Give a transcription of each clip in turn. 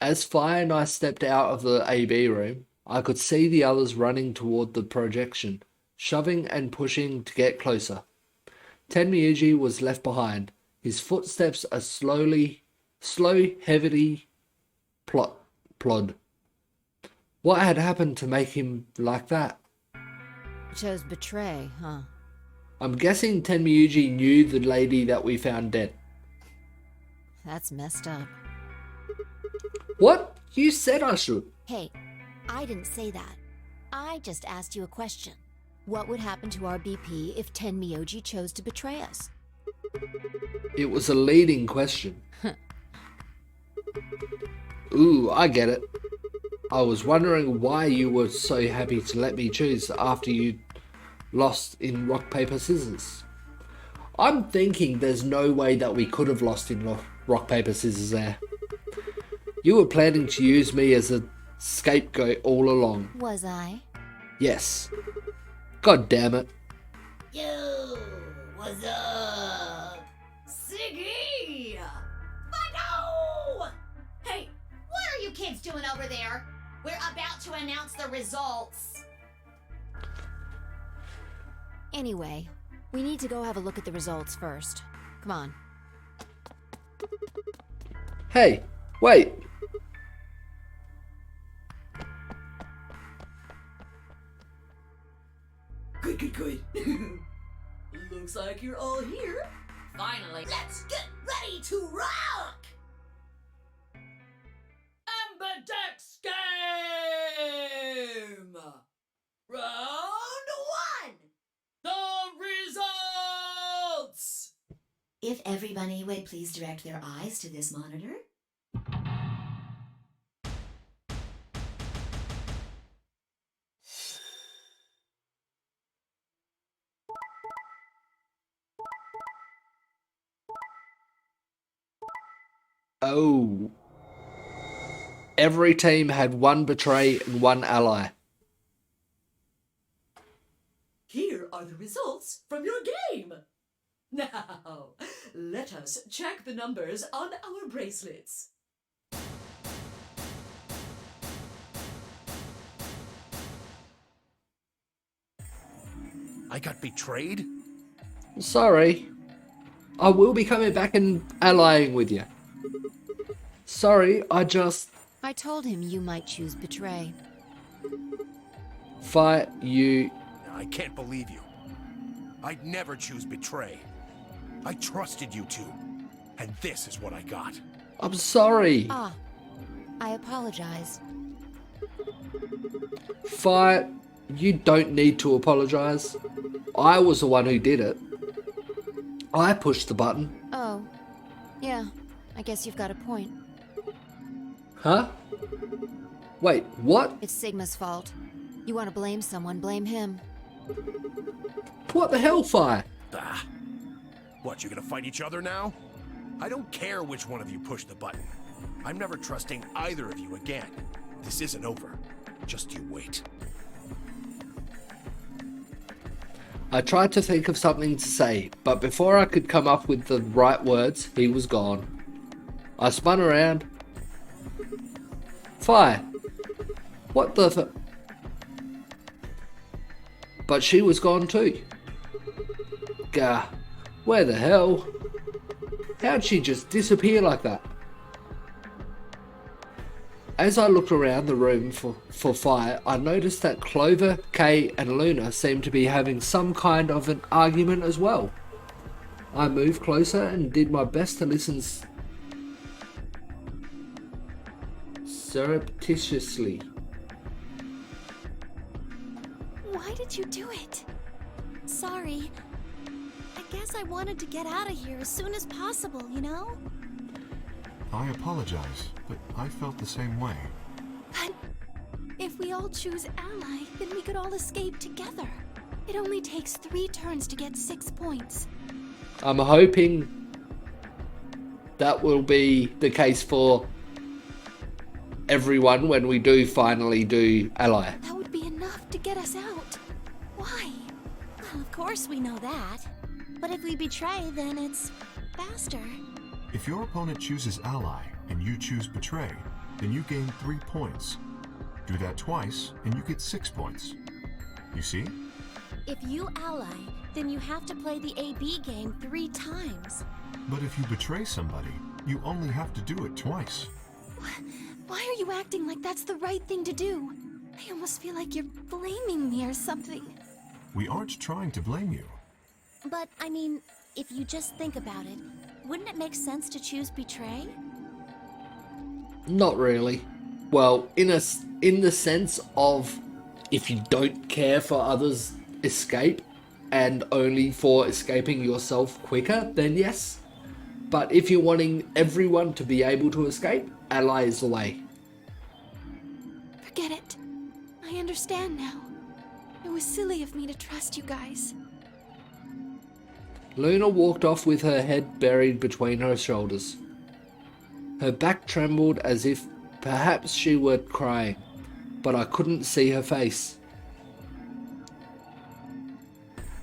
As Fire and I stepped out of the AB room, I could see the others running toward the projection, shoving and pushing to get closer. Tenmyuji was left behind, his footsteps a slow, heavy plod. What had happened to make him like that? Chose betray, huh? I'm guessing Tenmyuji knew the lady that we found dead. That's messed up. What? You said I should. Hey, I didn't say that. I just asked you a question. What would happen to our BP if Tenmyoji chose to betray us? It was a leading question. Ooh, I get it. I was wondering why you were so happy to let me choose after you lost in rock, paper, scissors. I'm thinking there's no way that we could have lost in rock, paper, scissors there. You were planning to use me as a scapegoat all along. Was I? Yes. God damn it. Yo, what's up? Siggy! Fido! Hey, what are you kids doing over there? We're about to announce the results. Anyway, we need to go have a look at the results first. Come on. Hey, wait. Good. Looks like you're all here. Finally, let's get ready to rock! Amberdex game! Round 1! The results! If everybody would please direct their eyes to this monitor. Oh. Every team had one betray and one ally. Here are the results from your game. Now, let us check the numbers on our bracelets. I got betrayed? Sorry. I will be coming back and allying with you. Sorry, I told him you might choose betray. Fight you. I can't believe you. I'd never choose betray. I trusted you two, and this is what I got. I'm sorry. Ah, I apologize. Fight. You don't need to apologize. I was the one who did it. I pushed the button. Oh, yeah, I guess you've got a point. Huh? Wait, what? It's Sigma's fault. You want to blame someone, blame him. What the hell, Fire? Bah. What, you gonna fight each other now? I don't care which one of you pushed the button. I'm never trusting either of you again. This isn't over. Just you wait. I tried to think of something to say, but before I could come up with the right words, he was gone. I spun around. Fire. What the But she was gone too. Gah. Where the hell? How'd she just disappear like that? As I looked around the room for Fire, I noticed that Clover, Kay, and Luna seemed to be having some kind of an argument as well. I moved closer and did my best to listen surreptitiously. Why did you do it? Sorry. I guess I wanted to get out of here as soon as possible, you know? I apologize, but I felt the same way. But if we all choose ally, then we could all escape together. It only takes 3 turns to get 6 points. I'm hoping that will be the case for everyone when we do finally do ally. That would be enough to get us out. Why? Well, of course we know that. But if we betray, then it's faster. If your opponent chooses ally and you choose betray, then you gain 3 points. Do that twice and you get 6 points. You see? If you ally, then you have to play the AB game 3 times. But if you betray somebody, you only have to do it twice. Why are you acting like that's the right thing to do? I almost feel like you're blaming me or something. We aren't trying to blame you. But, I mean, if you just think about it, wouldn't it make sense to choose betray? Not really. Well, in the sense of if you don't care for others' escape and only for escaping yourself quicker, then yes. But if you're wanting everyone to be able to escape, ally is the way. Forget it. I understand now. It was silly of me to trust you guys. Luna walked off with her head buried between her shoulders. Her back trembled as if perhaps she were crying, but I couldn't see her face.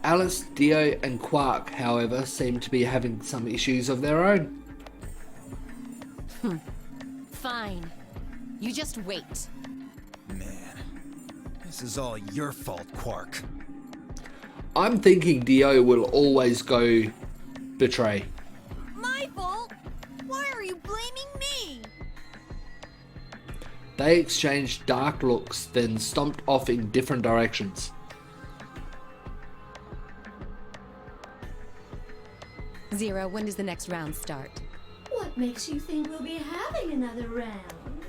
Alice, Dio and Quark, however, seemed to be having some issues of their own. Fine. You just wait. Man, this is all your fault, Quark. I'm thinking Dio will always go betray. My fault? Why are you blaming me? They exchanged dark looks, then stomped off in different directions. Zero, when does the next round start? What makes you think we'll be having another round?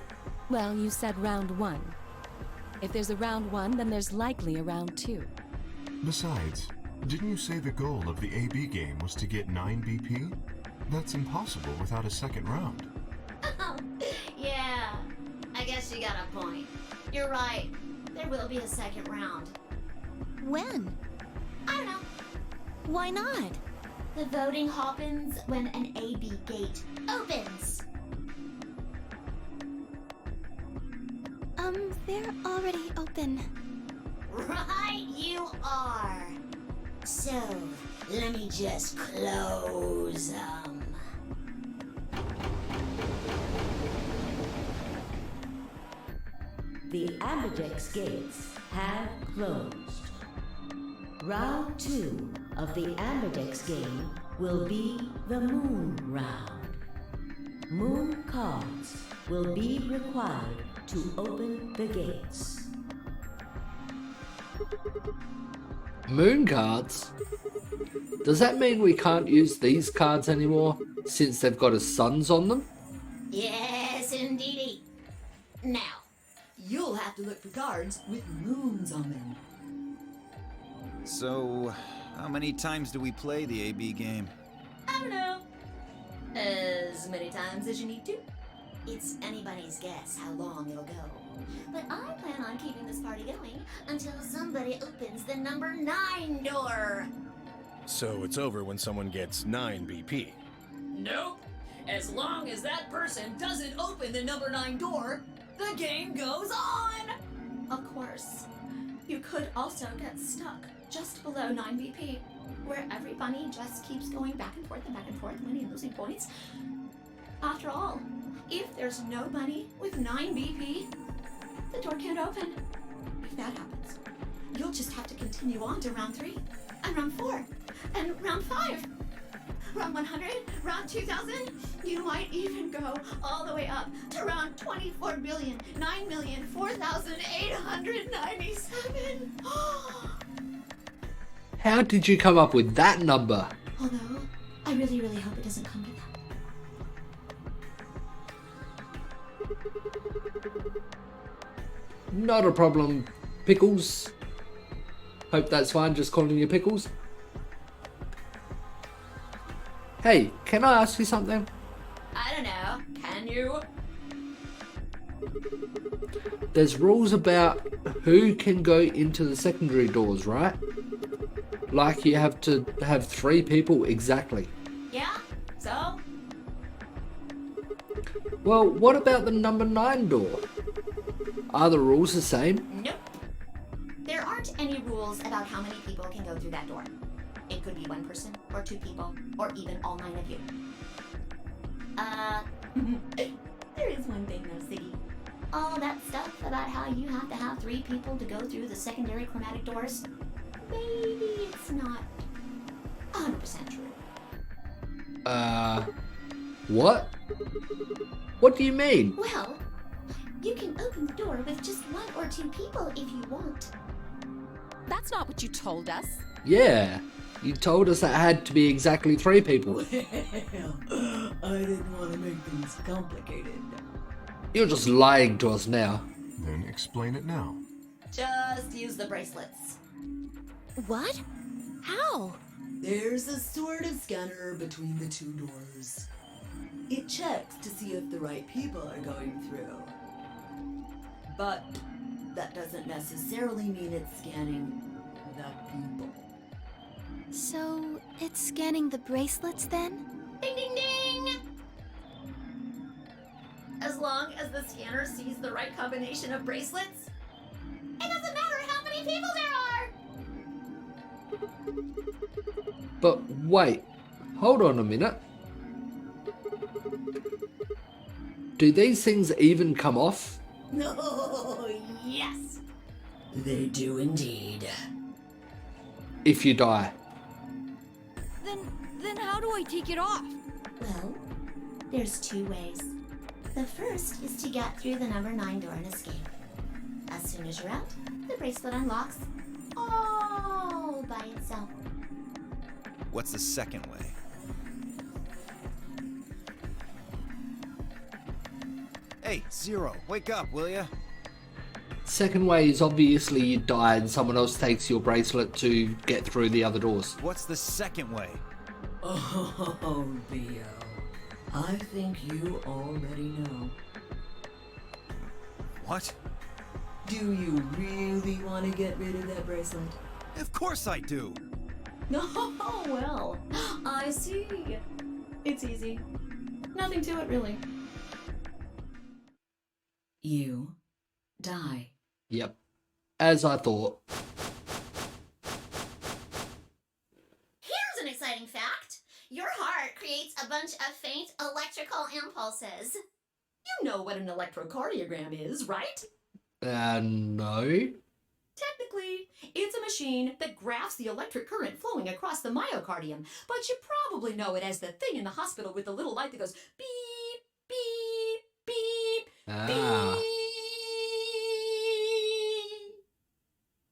Well, you said round 1. If there's a round 1, then there's likely a round 2. Besides, didn't you say the goal of the AB game was to get 9 BP? That's impossible without a second round. Yeah, I guess you got a point. You're right. There will be a second round. When? I don't know. Why not? The voting happens when an AB gate opens. They're already open. Right, you are. So, let me just close them. The Ambidex gates have closed. Round 2 of the Ambidex game will be the Moon Round. Moon cards will be required to open the gates. Moon cards? Does that mean we can't use these cards anymore since they've got a suns on them? Yes, indeedy. Now, you'll have to look for cards with moons on them. So, how many times do we play the AB game? I don't know. As many times as you need to. It's anybody's guess how long it'll go. But I plan on keeping this party going until somebody opens the number 9 door. So it's over when someone gets 9 BP. Nope. As long as that person doesn't open the number 9 door, the game goes on! Of course, you could also get stuck just below 9 BP, where every bunny just keeps going back and forth, winning and losing points. After all, if there's no bunny with 9 BP, the door can't open. If that happens, you'll just have to continue on to round 3, and round 4, and round 5. Round 100, round 2000, you might even go all the way up to round 24,009,004,897. How did you come up with that number? Although, I really, really hope it doesn't come to that. Not a problem, Pickles. Hope that's fine, just calling you Pickles. Hey, can I ask you something? I don't know. Can you? There's rules about who can go into the secondary doors, right? Like you have to have 3 people exactly. Yeah? So? Well, what about the number 9 door? Are the rules the same? Nope. There aren't any rules about how many people can go through that door. It could be 1 person, or 2 people, or even all 9 of you. There is one thing though, Siggy. All that stuff about how you have to have 3 people to go through the secondary chromatic doors, maybe it's not 100% true. What? What do you mean? Well, you can open the door with just 1 or 2 people if you want. That's not what you told us. Yeah, you told us it had to be exactly 3 people. Well, I didn't want to make things complicated. You're just lying to us now. Then explain it now. Just use the bracelets. What? How? There's a sort of scanner between the 2 doors. It checks to see if the right people are going through. But that doesn't necessarily mean it's scanning the people. So, it's scanning the bracelets then? Ding ding ding! As long as the scanner sees the right combination of bracelets, it doesn't matter how many people there are! But wait, hold on a minute. Do these things even come off? No, yes. They do indeed. If you die? Then how do I take it off? Well, there's 2 ways. The first is to get through the number 9 door and escape. As soon as you're out, the bracelet unlocks all by itself. What's the second way? Hey, Zero, wake up, will ya? Second way is obviously you die and someone else takes your bracelet to get through the other doors. What's the second way? Oh, Theo. I think you already know. What? Do you really want to get rid of that bracelet? Of course I do! Oh, well, I see. It's easy. Nothing to it, really. You die. Yep. As I thought. Here's an exciting fact. Your heart creates a bunch of faint electrical impulses. You know what an electrocardiogram is, right? No. Technically, it's a machine that graphs the electric current flowing across the myocardium, but you probably know it as the thing in the hospital with the little light that goes beep, beep, beep, Ah. beep.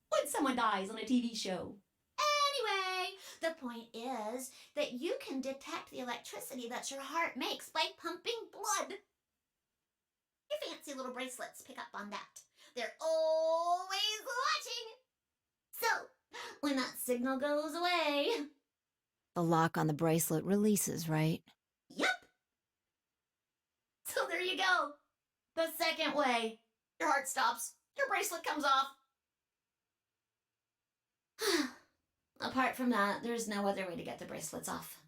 When someone dies on a TV show. Anyway, the point is that you can detect the electricity that your heart makes by pumping blood. Your fancy little bracelets pick up on that. They're always watching. So, when that signal goes away... The lock on the bracelet releases, right? Yep. So there you go. The second way. Your heart stops. Your bracelet comes off. Apart from that, there's no other way to get the bracelets off.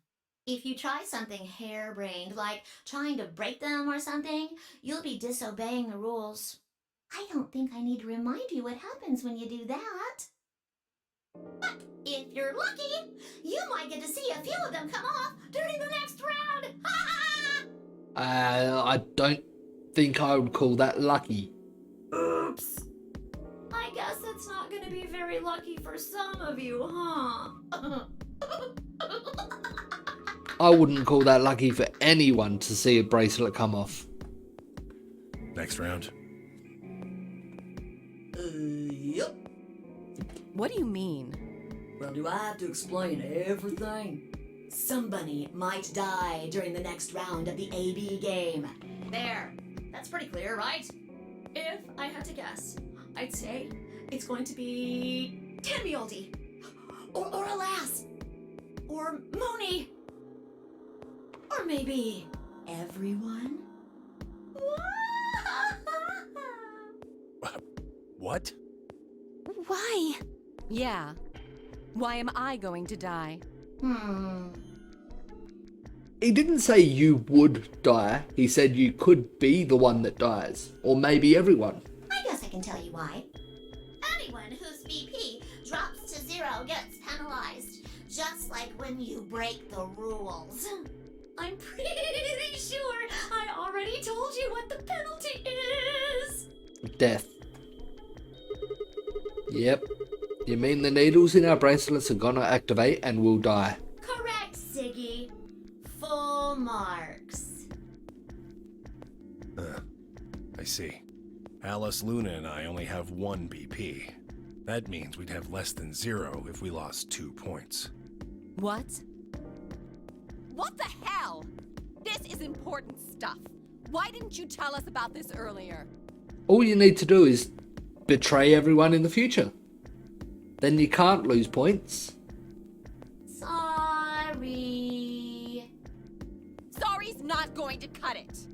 If you try something harebrained, like trying to break them or something, you'll be disobeying the rules. I don't think I need to remind you what happens when you do that. But if you're lucky, you might get to see a few of them come off during the next round. I don't think I would call that lucky. Oops. I guess it's not going to be very lucky for some of you, huh? I wouldn't call that lucky for anyone to see a bracelet come off. Next round. Yep. What do you mean? Well, do I have to explain everything? Somebody might die during the next round of the AB game. There. That's pretty clear, right? If I had to guess, I'd say it's going to be Tenmyoldi. Or Alas. Or Mooney. Or maybe everyone? What? Why? Yeah. Why am I going to die? He didn't say you would die. He said you could be the one that dies. Or maybe everyone. I guess I can tell you why. Anyone whose BP drops to 0 gets penalized. Just like when you break the rules. I'm pretty sure I already told you what the penalty is. Death. Yep. You mean the needles in our bracelets are gonna activate and we'll die? Correct, Siggy. Full marks. I see. Alice, Luna, and I only have 1 BP. That means we'd have less than 0 if we lost 2 points. What? What the hell? This is important stuff. Why didn't you tell us about this earlier? All you need to do is betray everyone in the future. Then you can't lose points. Sorry. Sorry's not going to cut it.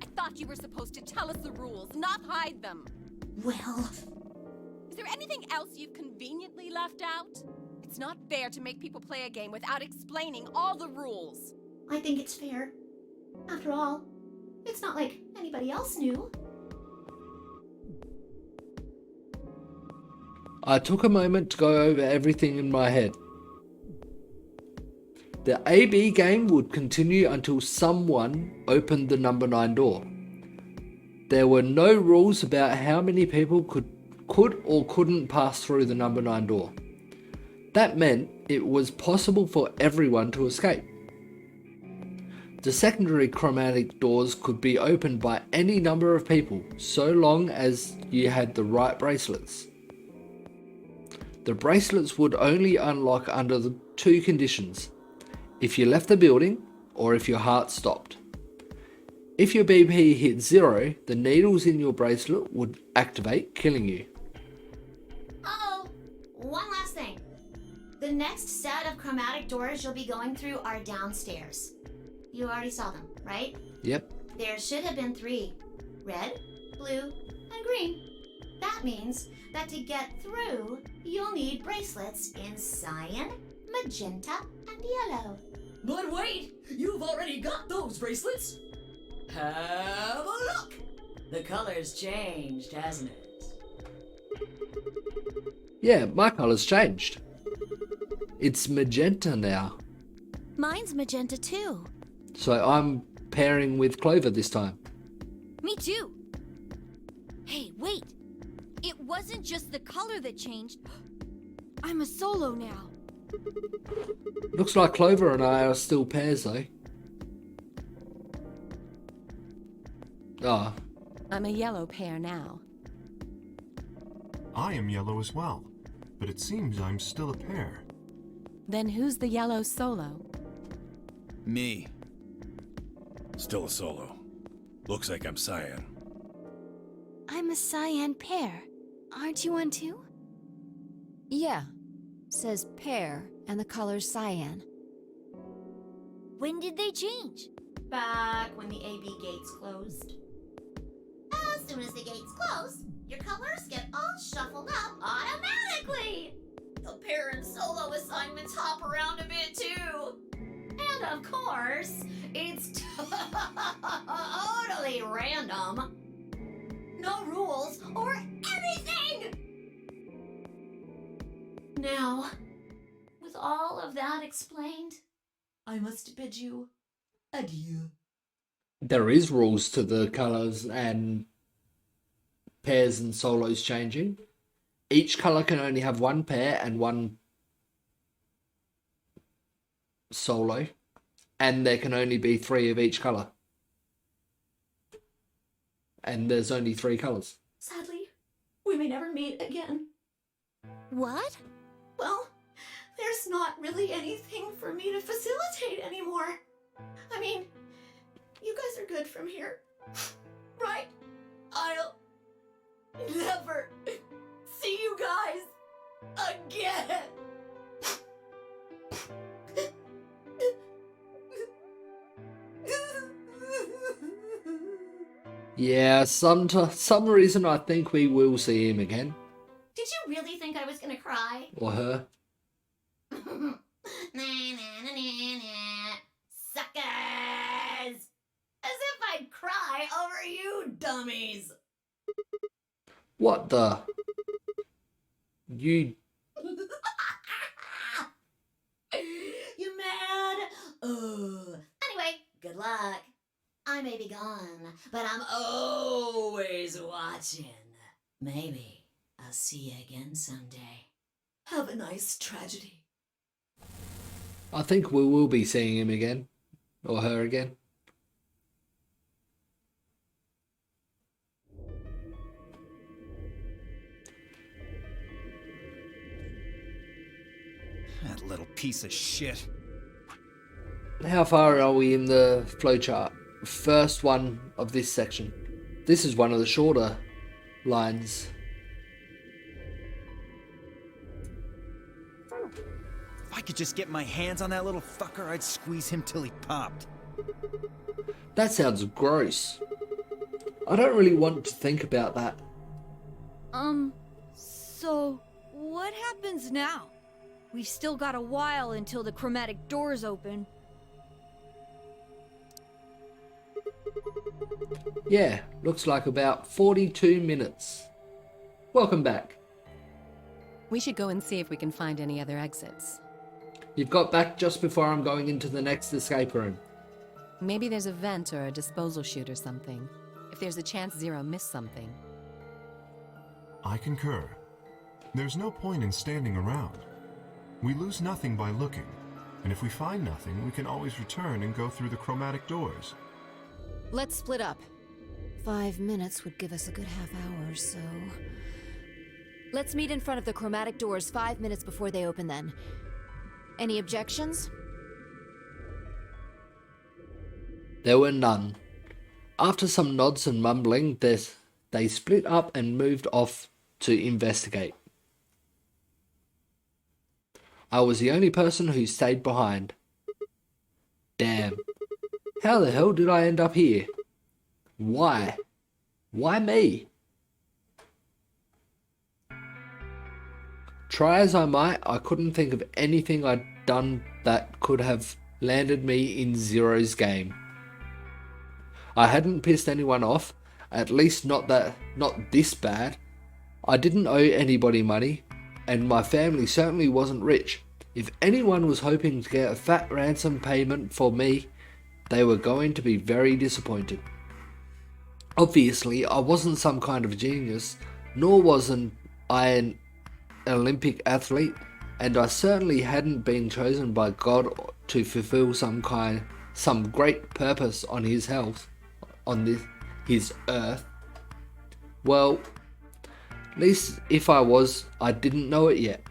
I thought you were supposed to tell us the rules, not hide them. Well, Is there anything else you've conveniently left out? It's not fair to make people play a game without explaining all the rules. I think it's fair. After all, it's not like anybody else knew. I took a moment to go over everything in my head. The AB game would continue until someone opened the number 9 door. There were no rules about how many people could or couldn't pass through the number 9 door. That meant it was possible for everyone to escape. The secondary chromatic doors could be opened by any number of people, so long as you had the right bracelets. The bracelets would only unlock under the 2 conditions: if you left the building or if your heart stopped. If your BP hit 0, the needles in your bracelet would activate, killing you. Oh, one last thing. The next set of chromatic doors you'll be going through are downstairs. You already saw them, right? Yep. There should have been 3. Red, blue, and green. That means that to get through, you'll need bracelets in cyan, magenta, and yellow. But wait, you've already got those bracelets. Have a look. The color's changed, hasn't it? Yeah, my colour's changed. It's magenta now. Mine's magenta too. So I'm pairing with Clover this time. Me too. Hey, wait. It wasn't just the color that changed. I'm a solo now. Looks like Clover and I are still pairs though. Ah. I'm a yellow pair now. I am yellow as well, but it seems I'm still a pair. Then who's the yellow solo? Me. Still a solo. Looks like I'm cyan. I'm a cyan pair. Aren't you one too? Yeah. Says pear and the color's cyan. When did they change? Back when the AB gates closed. As soon as the gates close, your colors get all shuffled up automatically. The pair and solo assignments hop around a bit too. And of course, it's totally random. No rules or anything! Now, with all of that explained, I must bid you adieu. There is rules to the colours and pairs and solos changing. Each colour can only have 1 pair and 1 solo. And there can only be 3 of each colour. And there's only 3 colours. Sadly, we may never meet again. What? Well, there's not really anything for me to facilitate anymore. I mean, you guys are good from here, right? I'll never see you guys again. Yeah, some reason I think we will see him again. Did you really think I was gonna cry? Or her. Suckers! As if I'd cry over you dummies! What the? You... You mad? Anyway, Good luck. I may be gone, but I'm always watching. Maybe I'll see you again someday. Have a nice tragedy. I think we will be seeing him again. Or her again. That little piece of shit. How far are we in the flowchart? First one of this section. This is one of the shorter lines. If I could just get my hands on that little fucker, I'd squeeze him till he popped. That sounds gross. I don't really want to think about that. So what happens now? We've still got a while until the chromatic doors open. Yeah, looks like about 42 minutes. Welcome back. We should go and see if we can find any other exits. You've got back just before I'm going into the next escape room. Maybe there's a vent or a disposal chute or something. If there's a chance Zero missed something. I concur. There's no point in standing around. We lose nothing by looking, and if we find nothing, we can always return and go through the chromatic doors. Let's split up. 5 minutes would give us a good half hour or so. Let's meet in front of the chromatic doors 5 minutes before they open then. Any objections? There were none. After some nods and mumbling, they split up and moved off to investigate. I was the only person who stayed behind. Damn. How the hell did I end up here? Why? Why me? Try as I might, I couldn't think of anything I'd done that could have landed me in Zero's game. I hadn't pissed anyone off, at least not this bad. I didn't owe anybody money, and my family certainly wasn't rich. If anyone was hoping to get a fat ransom payment for me, they were going to be very disappointed. Obviously, I wasn't some kind of genius, nor wasn't I an Olympic athlete, and I certainly hadn't been chosen by God to fulfill some great purpose on his earth. Well, at least if I was, I didn't know it yet.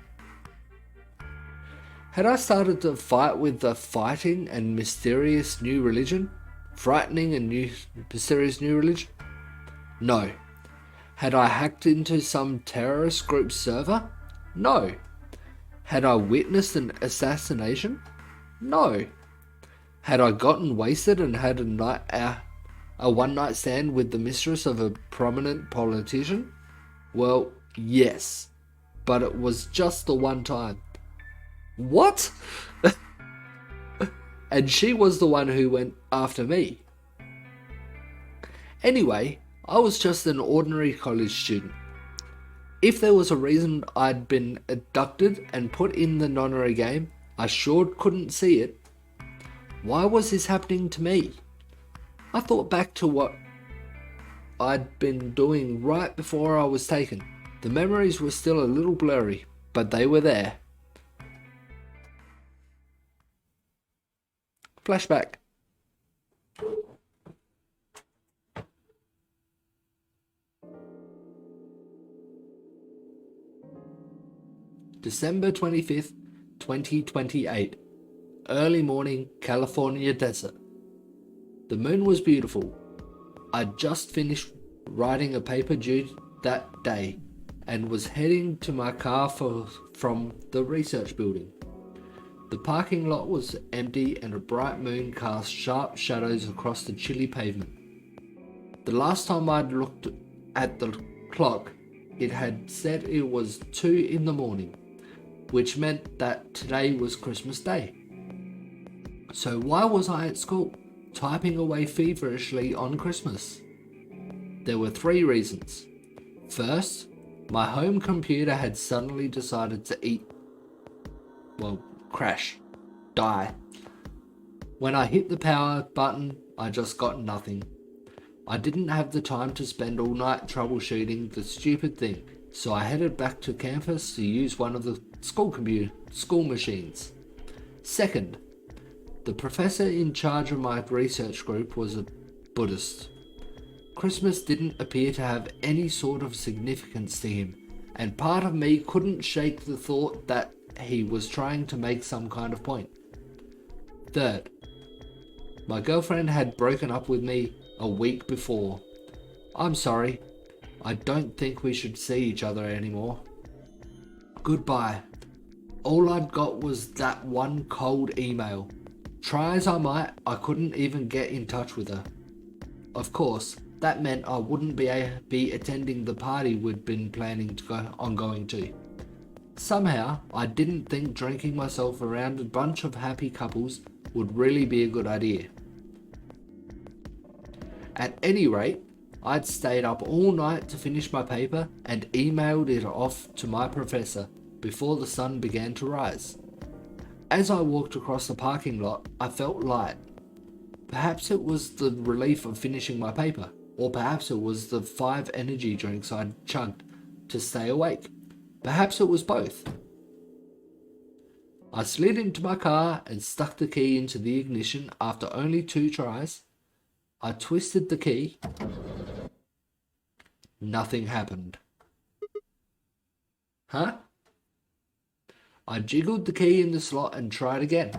Had I started to fight with the fighting and mysterious new religion? Frightening and mysterious new religion? No. Had I hacked into some terrorist group's server? No. Had I witnessed an assassination? No. Had I gotten wasted and had a one-night stand with the mistress of a prominent politician? Well, yes. But it was just the one time. What? And she was the one who went after me. Anyway, I was just an ordinary college student. If there was a reason I'd been abducted and put in the Nonary game, I sure couldn't see it. Why was this happening to me? I thought back to what I'd been doing right before I was taken. The memories were still a little blurry, but they were there. Flashback. December 25th, 2028. Early morning, California desert. The moon was beautiful. I'd just finished writing a paper due that day and was heading to my car from the research building. The parking lot was empty and a bright moon cast sharp shadows across the chilly pavement. The last time I'd looked at the clock, it had said it was 2 in the morning, which meant that today was Christmas Day. So why was I at school, typing away feverishly on Christmas? There were 3 reasons. First, my home computer had suddenly decided to crash, die. When I hit the power button, I just got nothing. I didn't have the time to spend all night troubleshooting the stupid thing, so I headed back to campus to use one of the school machines. Second, the professor in charge of my research group was a Buddhist. Christmas didn't appear to have any sort of significance to him, and part of me couldn't shake the thought that he was trying to make some kind of point. Third, my girlfriend had broken up with me a week before. I'm sorry. I don't think we should see each other anymore. Goodbye. All I'd got was that one cold email. Try as I might, I couldn't even get in touch with her. Of course, that meant I wouldn't be attending the party we'd been planning to going to. Somehow, I didn't think drinking myself around a bunch of happy couples would really be a good idea. At any rate, I'd stayed up all night to finish my paper and emailed it off to my professor before the sun began to rise. As I walked across the parking lot, I felt light. Perhaps it was the relief of finishing my paper, or perhaps it was the 5 energy drinks I'd chugged to stay awake. Perhaps it was both. I slid into my car and stuck the key into the ignition after only 2 tries. I twisted the key. Nothing happened. Huh? I jiggled the key in the slot and tried again.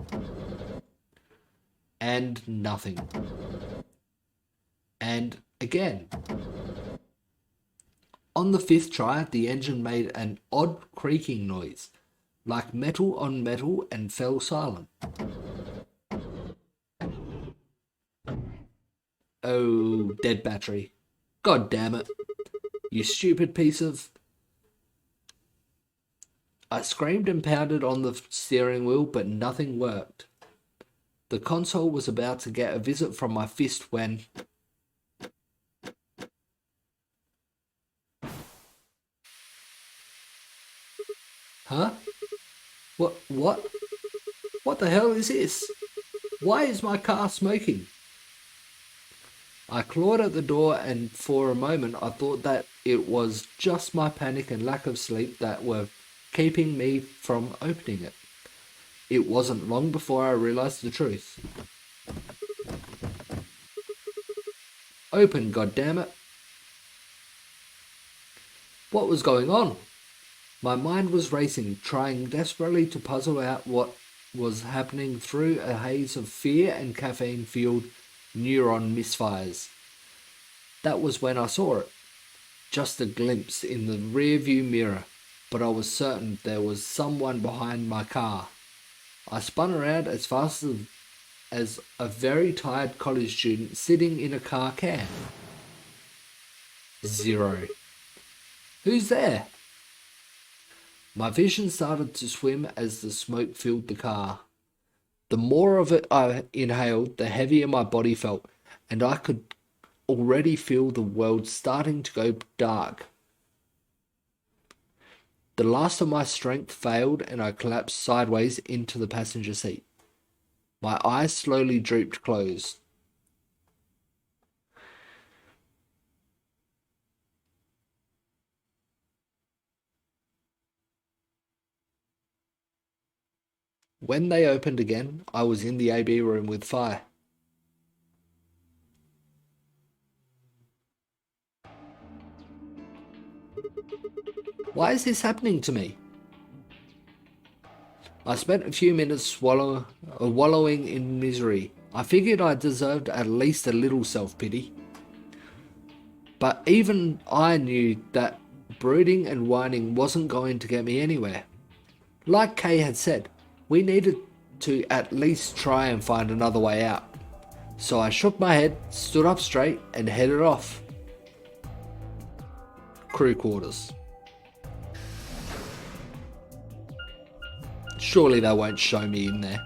And nothing. And again. On the 5th try, the engine made an odd creaking noise, like metal on metal, and fell silent. Oh, dead battery. God damn it. You stupid piece of... I screamed and pounded on the steering wheel, but nothing worked. The console was about to get a visit from my fist when... Huh? What? What the hell is this? Why is my car smoking? I clawed at the door, and for a moment I thought that it was just my panic and lack of sleep that were keeping me from opening it. It wasn't long before I realized the truth. Open, goddammit. What was going on? My mind was racing, trying desperately to puzzle out what was happening through a haze of fear and caffeine-fueled neuron misfires. That was when I saw it. Just a glimpse in the rear-view mirror, but I was certain there was someone behind my car. I spun around as fast as a very tired college student sitting in a car can. 0. Who's there? My vision started to swim as the smoke filled the car. The more of it I inhaled, the heavier my body felt, and I could already feel the world starting to go dark. The last of my strength failed and I collapsed sideways into the passenger seat. My eyes slowly drooped closed. When they opened again, I was in the AB room with Fi. Why is this happening to me? I spent a few minutes wallowing in misery. I figured I deserved at least a little self-pity. But even I knew that brooding and whining wasn't going to get me anywhere. Like Kay had said, we needed to at least try and find another way out. So I shook my head, stood up straight, and headed off. Crew quarters. Surely they won't show me in there.